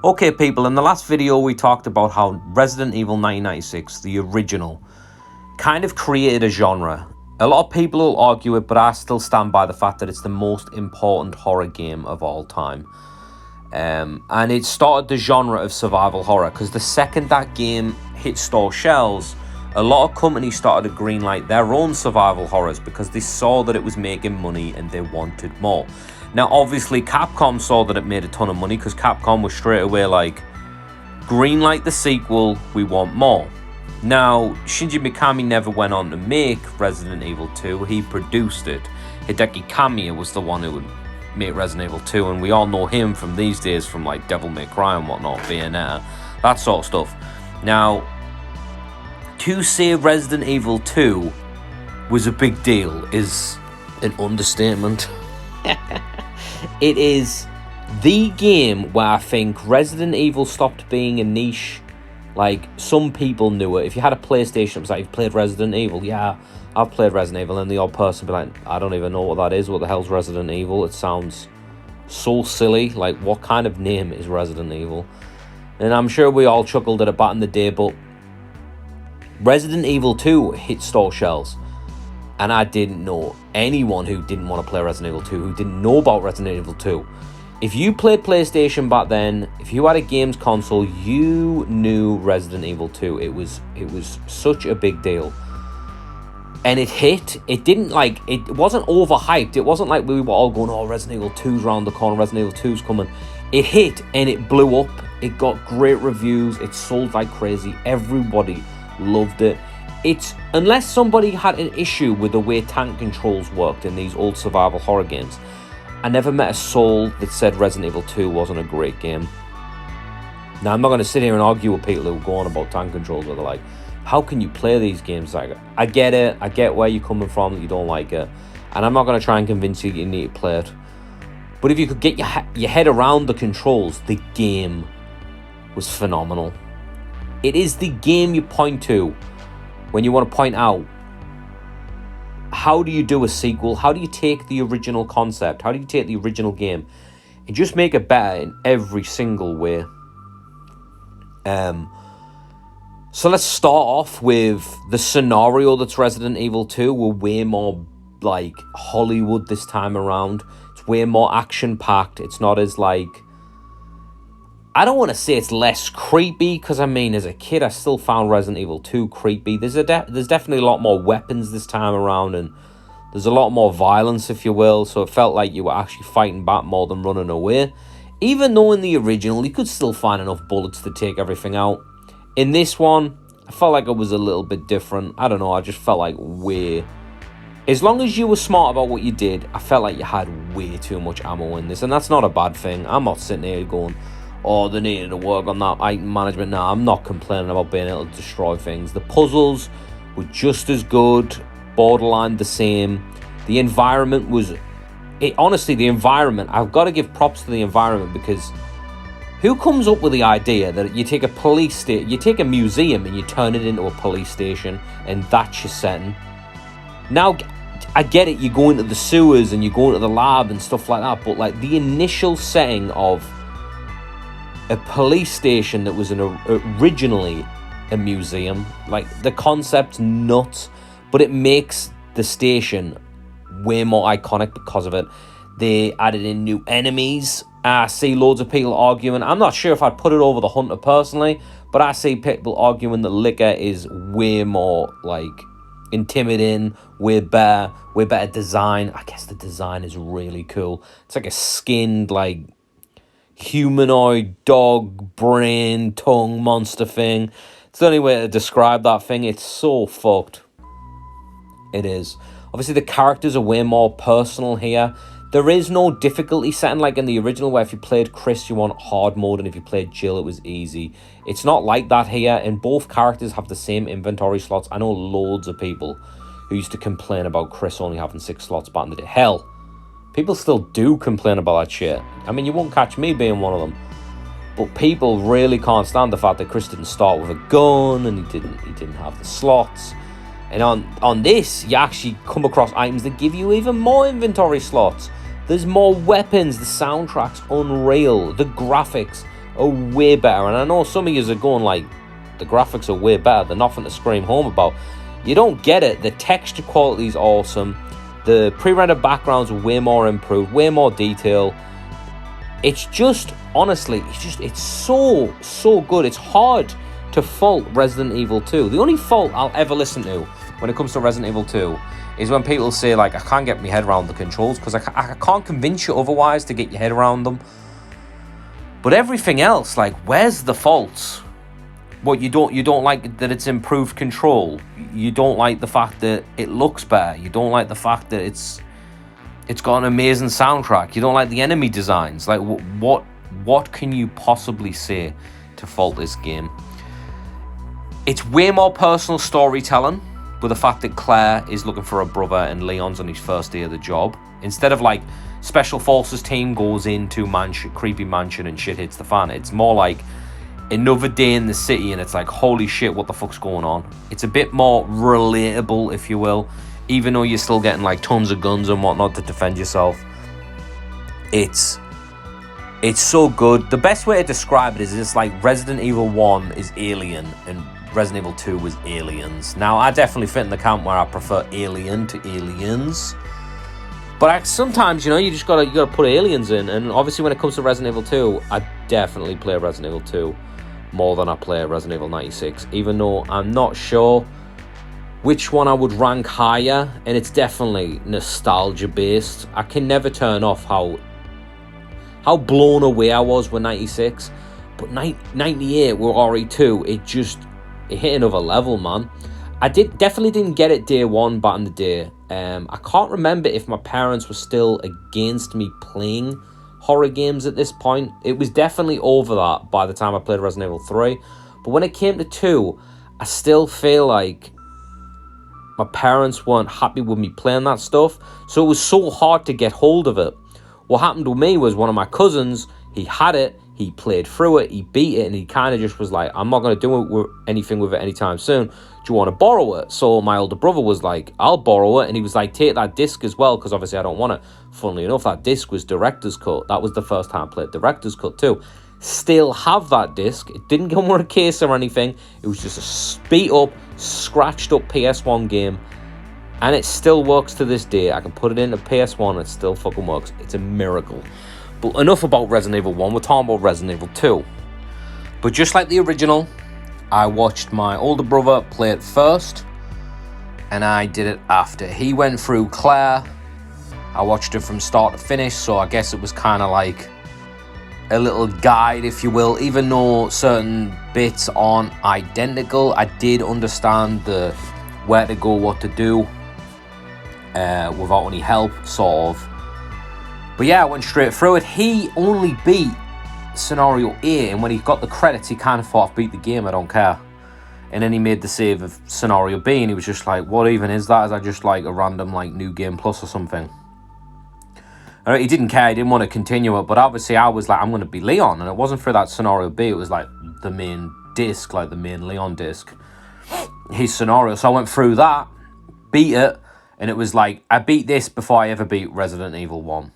Okay, people, in the last video we talked about how Resident Evil 1996, the original, kind of created a genre. A lot of people will argue it, but I still stand by the fact that it's the most important horror game of all time. And it started the genre of survival horror, because the second that game hit store shelves, a lot of companies started to greenlight their own survival horrors because they saw that it was making money and they wanted more. Now, obviously, Capcom saw that it made a ton of money because Capcom was straight away like, greenlight the sequel, we want more. Now, Shinji Mikami never went on to make Resident Evil 2, he produced it. Hideki Kamiya was the one who would make Resident Evil 2, and we all know him from these days from like Devil May Cry and whatnot, Bayonetta, that sort of stuff. Now, to say Resident Evil 2 was a big deal is an understatement. It is the game where I think Resident Evil stopped being a niche. Like, some people knew it. If you had a PlayStation, it was like, you've played Resident Evil? Yeah, I've played Resident Evil. And the odd person would be like, I don't even know what that is. What the hell's Resident Evil? It sounds so silly. Like, what kind of name is Resident Evil? And I'm sure we all chuckled at it back in the day, but Resident Evil 2 hit store shelves. And I didn't know anyone who didn't want to play Resident Evil 2, who didn't know about Resident Evil 2. If you played PlayStation back then, if you had a games console, you knew Resident Evil 2. It was such a big deal. And it hit. It didn't like, it wasn't overhyped. It wasn't like we were all going, oh, Resident Evil 2's around the corner, Resident Evil 2's coming. It hit and it blew up. It got great reviews. It sold like crazy. Everybody loved it. It's, unless somebody had an issue with the way tank controls worked in these old survival horror games, I never met a soul that said Resident Evil 2 wasn't a great game. Now, I'm not going to sit here and argue with people who go on about tank controls where they're like, how can you play these games? Like, I get it. I get where you're coming from, that you don't like it. And I'm not going to try and convince you that you need to play it. But if you could get your head around the controls, the game was phenomenal. It is the game you point to when you want to point out, how do you do a sequel? How do you take the original concept? How do you take the original game and just make it better in every single way? So let's start off with the scenario that's Resident Evil 2. We're way more like Hollywood this time around. It's way more action-packed. It's not as like, I don't want to say it's less creepy, because I mean, as a kid, I still found Resident Evil 2 creepy. There's definitely a lot more weapons this time around, and there's a lot more violence, if you will, so it felt like you were actually fighting back more than running away. Even though in the original, you could still find enough bullets to take everything out. In this one, I felt like it was a little bit different. I don't know, I just felt like as long as you were smart about what you did, I felt like you had way too much ammo in this, and that's not a bad thing. I'm not sitting here going, oh, they needed to work on that item management. No, I'm not complaining about being able to destroy things. The puzzles were just as good, borderline the same. The environment was... honestly, the environment, I've got to give props to the environment, because who comes up with the idea that you take you take a museum and you turn it into a police station, and that's your setting? Now, I get it, you go into the sewers and you go into the lab and stuff like that, but like the initial setting of a police station that was originally a museum, like, the concept's nuts, but it makes the station way more iconic because of it. They added in new enemies. I see loads of people arguing. I'm not sure if I'd put it over the Hunter personally, but I see people arguing that Licker is way more like intimidating, way better design. I guess the design is really cool. It's like a skinned, like, humanoid dog brain tongue monster thing. It's the only way to describe that thing. It's so fucked. It is. Obviously, the characters are way more personal here. There is no difficulty setting like in the original, where if you played Chris, you want hard mode, and if you played Jill, it was easy. It's not like that here, and both characters have the same inventory slots. I know loads of people who used to complain about Chris only having 6 slots back in the day. Hell, people still do complain about that shit. I mean, you won't catch me being one of them. But people really can't stand the fact that Chris didn't start with a gun, and he didn't have the slots. And on this, you actually come across items that give you even more inventory slots. There's more weapons. The soundtrack's unreal. The graphics are way better. And I know some of you are going like, the graphics are way better. They're nothing to scream home about. You don't get it. The texture quality is awesome. The pre-rendered backgrounds are way more improved, way more detail. It's just, honestly, it's so good. It's hard to fault Resident Evil 2. The only fault I'll ever listen to when it comes to Resident Evil 2 is when people say, like, I can't get my head around the controls, because I can't convince you otherwise to get your head around them. But everything else, like, where's the faults? What, you don't like that it's improved control? You don't like the fact that it looks better? You don't like the fact that it's got an amazing soundtrack? You don't like the enemy designs? Like, what can you possibly say to fault this game? It's way more personal storytelling, with the fact that Claire is looking for a brother and Leon's on his first day of the job. Instead of like Special Forces team goes into creepy mansion and shit hits the fan, it's more like another day in the city and it's like, holy shit, what the fuck's going on? It's a bit more relatable, if you will, even though you're still getting like tons of guns and whatnot to defend yourself. It's so good. The best way to describe it is it's like Resident Evil 1 is Alien and Resident Evil 2 was Aliens. Now, I definitely fit in the camp where I prefer Alien to Aliens. But sometimes, you just gotta put aliens in. And obviously when it comes to Resident Evil 2, I definitely play Resident Evil 2 more than I play Resident Evil 96. Even though I'm not sure which one I would rank higher. And it's definitely nostalgia based. I can never turn off how blown away I was with 96. But 98 with RE2, it hit another level, man. I definitely didn't get it day one back in the day. I can't remember if my parents were still against me playing horror games at this point. It was definitely over that by the time I played Resident Evil 3. But when it came to 2, I still feel like my parents weren't happy with me playing that stuff. So it was so hard to get hold of it. What happened with me was one of my cousins, he had it, he played through it, he beat it, and he kind of just was like, I'm not going to do anything with it anytime soon. Do you want to borrow it? So my older brother was like, I'll borrow it. And he was like, take that disc as well, because obviously I don't want it. Funnily enough, that disc was Director's Cut. That was the first time I played Director's Cut too. Still have that disc. It didn't come with a case or anything. It was just a beat up, scratched up PS1 game. And it still works to this day. I can put it into PS1 and it still fucking works. It's a miracle. But enough about Resident Evil 1, we're talking about Resident Evil 2. But just like the original, I watched my older brother play it first, and I did it after. He went through Claire, I watched it from start to finish, so I guess it was kind of like a little guide, if you will. Even though certain bits aren't identical, I did understand the where to go, what to do, without any help, sort of. But yeah, I went straight through it. He only beat Scenario A, and when he got the credits, he kind of thought, I've beat the game, I don't care. And then he made the save of Scenario B, and he was just like, what even is that? Is that just like a random like New Game Plus or something? And he didn't care, he didn't want to continue it, but obviously I was like, I'm going to be Leon. And it wasn't for that Scenario B, it was like the main disc, like the main Leon disc. His scenario. So I went through that, beat it, and it was like, I beat this before I ever beat Resident Evil 1.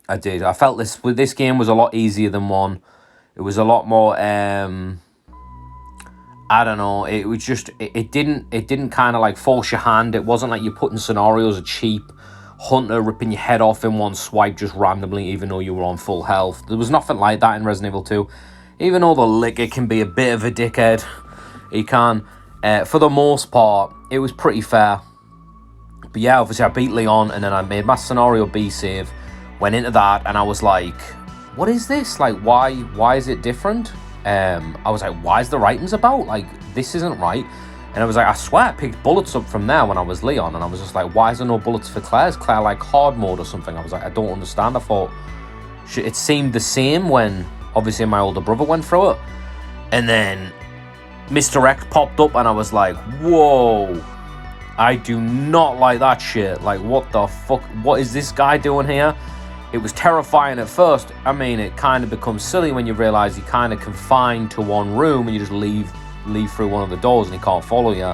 I did. I felt this game was a lot easier than 1. It was a lot more, I don't know, it was just, it didn't kind of like force your hand. It wasn't like you're putting scenarios a cheap hunter ripping your head off in one swipe just randomly, even though you were on full health. There was nothing like that in Resident Evil 2. Even though the Licker can be a bit of a dickhead, he can. For the most part, it was pretty fair. But yeah, obviously I beat Leon, and then I made my Scenario B save, went into that, and I was like, what is this? Like, why is it different? I was like, why is the writings about? Like, this isn't right. And I was like, I swear I picked bullets up from there when I was Leon, and I was just like, why is there no bullets for Claire? Is Claire like hard mode or something? I was like, I don't understand. I thought it seemed the same when obviously my older brother went through it. And then Mr. X popped up, and I was like, whoa, I do not like that shit. Like, what the fuck? What is this guy doing here? It was terrifying at first. I mean, it kind of becomes silly when you realize you're kind of confined to one room and you just leave through one of the doors and he can't follow you.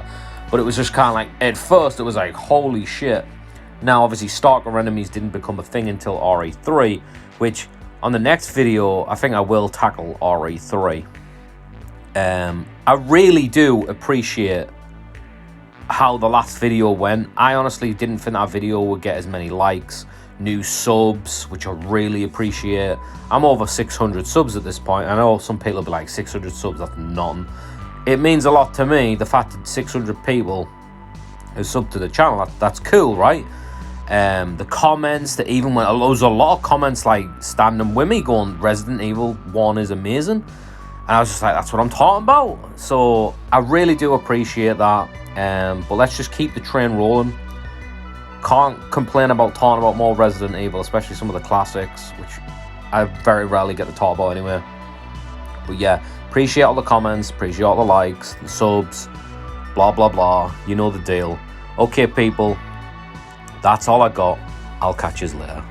But it was just kind of like, at first it was like, holy shit. Now, obviously, stalker enemies didn't become a thing until RE3, which On the next video, I think I will tackle RE3. I really do appreciate how the last video went. I honestly didn't think that video would get as many likes, new subs, which I really appreciate. I'm over 600 subs at this point. I know some people will be like, 600 subs, that's nothing. It means a lot to me, the fact that 600 people have subbed to the channel. That's cool, right? The comments, that even when there was a lot of comments like standing with me going, Resident Evil 1 is amazing. And I was just like, that's what I'm talking about. So I really do appreciate that. But let's just keep the train rolling. Can't complain about talking about more Resident Evil, especially some of the classics, which I very rarely get to talk about anyway. But yeah, appreciate all the comments, appreciate all the likes, the subs, blah, blah, blah. You know the deal. Okay, people, that's all I got. I'll catch you later.